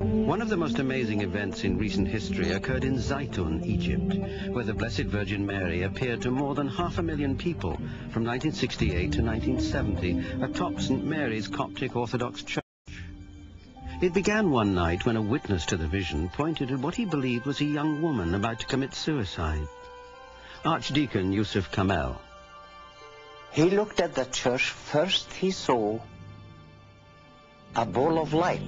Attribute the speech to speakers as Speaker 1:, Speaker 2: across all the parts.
Speaker 1: One of the most amazing events in recent history occurred in Zaytun, Egypt, where the Blessed Virgin Mary appeared to more than 500,000 people from 1968 to 1970 atop St. Mary's Coptic Orthodox Church. It began one night when a witness to the vision pointed at what he believed was a young woman about to commit suicide. Archdeacon Yusuf Kamel.
Speaker 2: He looked at the church. First he saw a ball of light.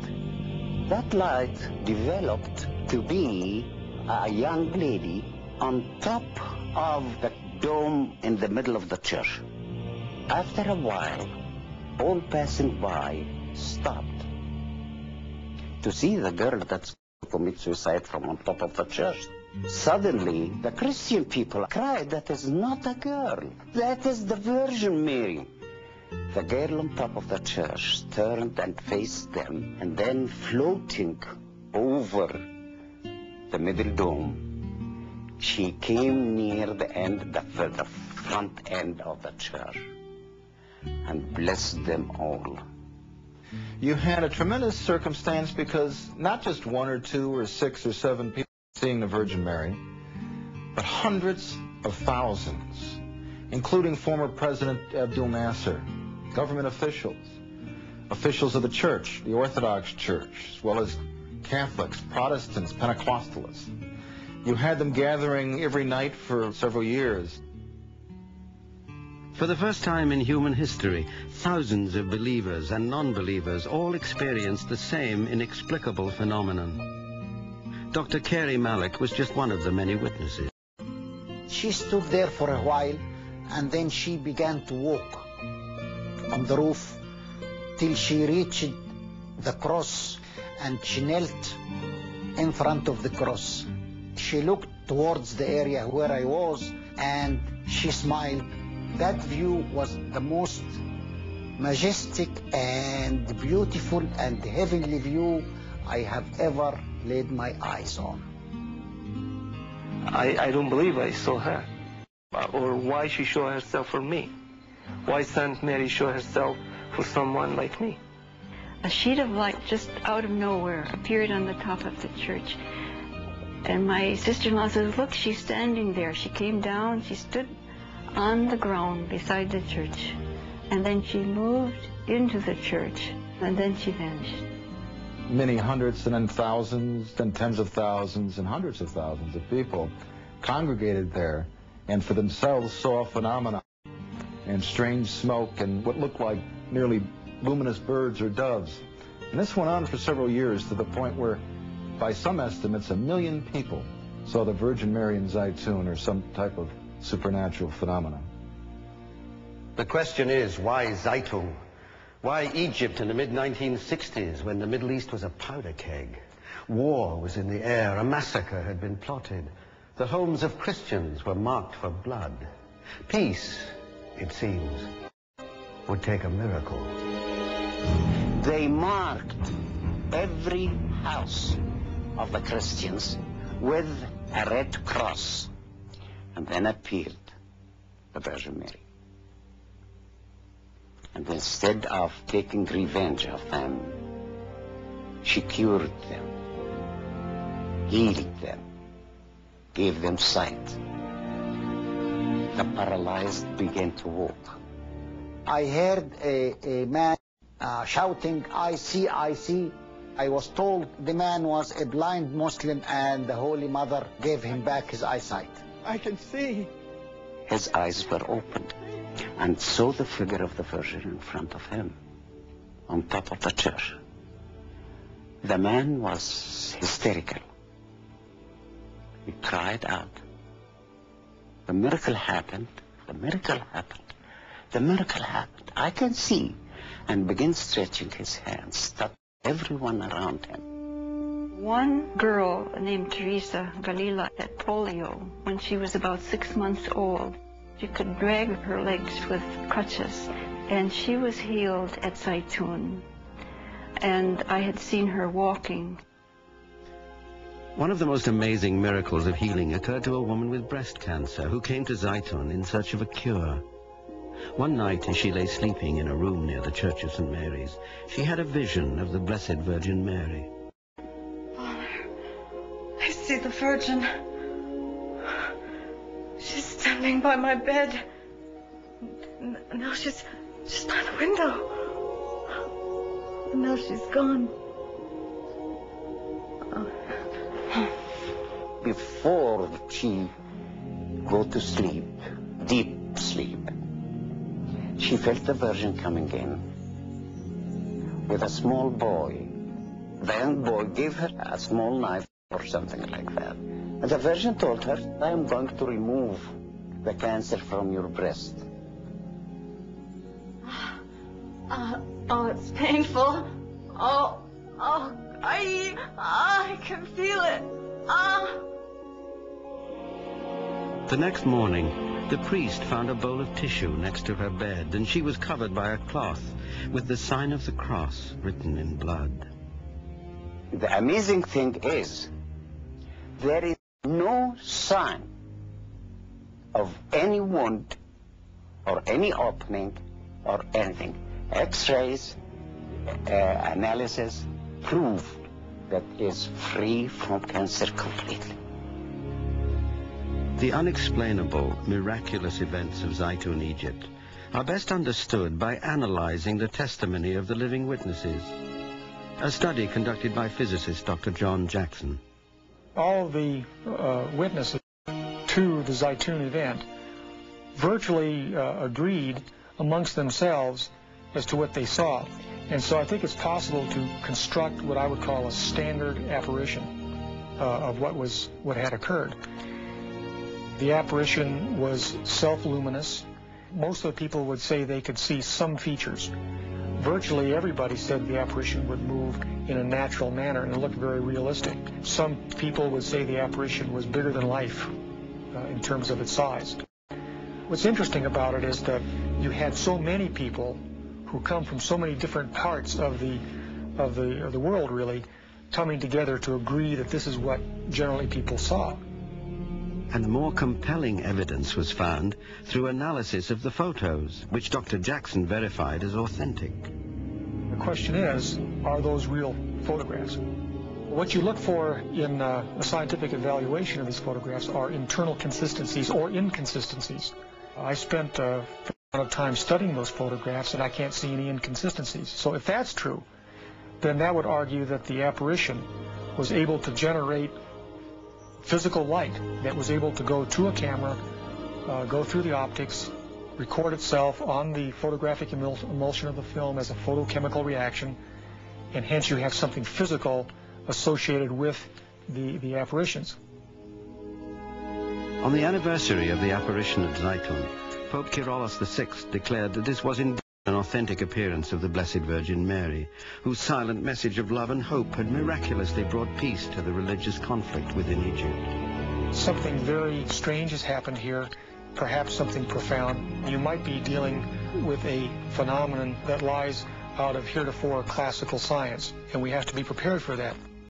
Speaker 2: That light developed to be a young lady on top of the dome in the middle of the church. After a while, all passing by stopped to see the girl that's commit suicide from on top of the church. Suddenly, the Christian people cried, "That is not a girl. That is the Virgin Mary." The girl on top of the church turned and faced them, and then floating over the middle dome, she came near the end, the front end of the church, and blessed them all.
Speaker 3: You had a tremendous circumstance because not just 1 or 2 or 6 or 7 people seeing the Virgin Mary, but hundreds of thousands, including former President Abdul Nasser, government officials, officials of the church, the Orthodox Church, as well as Catholics, Protestants, Pentecostalists. You had them gathering every night for several years.
Speaker 1: For the first time in human history, thousands of believers and non-believers all experienced the same inexplicable phenomenon. Dr. Carey Malik was just one of the many witnesses.
Speaker 4: She stood there for a while, and then she began to walk on the roof till she reached the cross, and she knelt in front of the cross. She looked towards the area where I was, and she smiled. That view was the most majestic and beautiful and heavenly view I have ever laid my eyes on.
Speaker 5: I don't believe I saw her, or why she showed herself for me. Why Saint Mary show herself for someone like me?
Speaker 6: A sheet of light just out of nowhere appeared on the top of the church. And my sister-in-law says, "Look, she's standing there." She came down, she stood on the ground beside the church. And then she moved into the church, and then she vanished.
Speaker 3: Many hundreds and then thousands, then tens of thousands and hundreds of thousands of people congregated there and for themselves saw phenomena and strange smoke and what looked like nearly luminous birds or doves. And this went on for several years to the point where, by some estimates, 1 million people saw the Virgin Mary in Zaytun or some type of supernatural phenomenon.
Speaker 1: The question is, why Zaytun? Why Egypt in the mid-1960s when the Middle East was a powder keg? War was in the air, a massacre had been plotted. The homes of Christians were marked for blood. Peace, it seems, would take a miracle.
Speaker 2: They marked every house of the Christians with a red cross, and then appeared the Virgin Mary. And instead of taking revenge of them, she cured them, healed them, gave them sight. The paralyzed began to walk.
Speaker 4: I heard a man shouting, "I see, I see." I was told the man was a blind Muslim and the Holy Mother gave him back his eyesight.
Speaker 5: I can see.
Speaker 2: His eyes were opened and saw the figure of the Virgin in front of him on top of the church. The man was hysterical. He cried out. The miracle happened. The miracle happened. The miracle happened. I can see. And began stretching his hands, touched everyone around him.
Speaker 6: One girl named Teresa Galila had polio when she was about 6 months old. She could drag her legs with crutches, and she was healed at Zaytun. And I had seen her walking.
Speaker 1: One of the most amazing miracles of healing occurred to a woman with breast cancer who came to Zaytun in search of a cure. One night, as she lay sleeping in a room near the Church of St. Mary's, she had a vision of the Blessed Virgin Mary.
Speaker 7: see the Virgin. She's standing by my bed. Now she's by the window. And now she's gone.
Speaker 2: Before she go to sleep, deep sleep, she felt the Virgin coming in with a small boy. The young boy gave her a small knife or something like that. And the Virgin told her, I am going to remove the cancer from your breast.
Speaker 7: Oh, it's painful. I can feel it.
Speaker 1: The next morning, the priest found a bowl of tissue next to her bed, and she was covered by a cloth with the sign of the cross written in blood.
Speaker 2: The amazing thing is, there is no sign of any wound or any opening or anything. X-rays, analysis prove that is free from cancer completely.
Speaker 1: The unexplainable, miraculous events of Zaytun, Egypt, are best understood by analyzing the testimony of the living witnesses. A study conducted by physicist Dr. John Jackson.
Speaker 8: All of the witnesses to the Zaytun event virtually agreed amongst themselves as to what they saw. And so I think it's possible to construct what I would call a standard apparition of what had occurred. The apparition was self-luminous. Most of the people would say they could see some features. Virtually everybody said the apparition would move in a natural manner and look very realistic. Some people would say the apparition was bigger than life in terms of its size. What's interesting about it is that you had so many people who come from so many different parts of the world, really, coming together to agree that this is what generally people saw.
Speaker 1: And more compelling evidence was found through analysis of the photos, which Dr. Jackson verified as authentic.
Speaker 8: The question is, are those real photographs? What you look for in a scientific evaluation of these photographs are internal consistencies or inconsistencies. I spent a amount of time studying those photographs, and I can't see any inconsistencies. So if that's true, then that would argue that the apparition was able to generate physical light that was able to go to a camera, go through the optics, record itself on the photographic emulsion of the film as a photochemical reaction, and hence you have something physical associated with the apparitions.
Speaker 1: On the anniversary of the apparition at Zaytun, Pope Kyrillos VI declared that this was indeed an authentic appearance of the Blessed Virgin Mary, whose silent message of love and hope had miraculously brought peace to the religious conflict within Egypt.
Speaker 8: Something very strange has happened here, perhaps something profound. You might be dealing with a phenomenon that lies out of heretofore classical science, and we have to be prepared for that.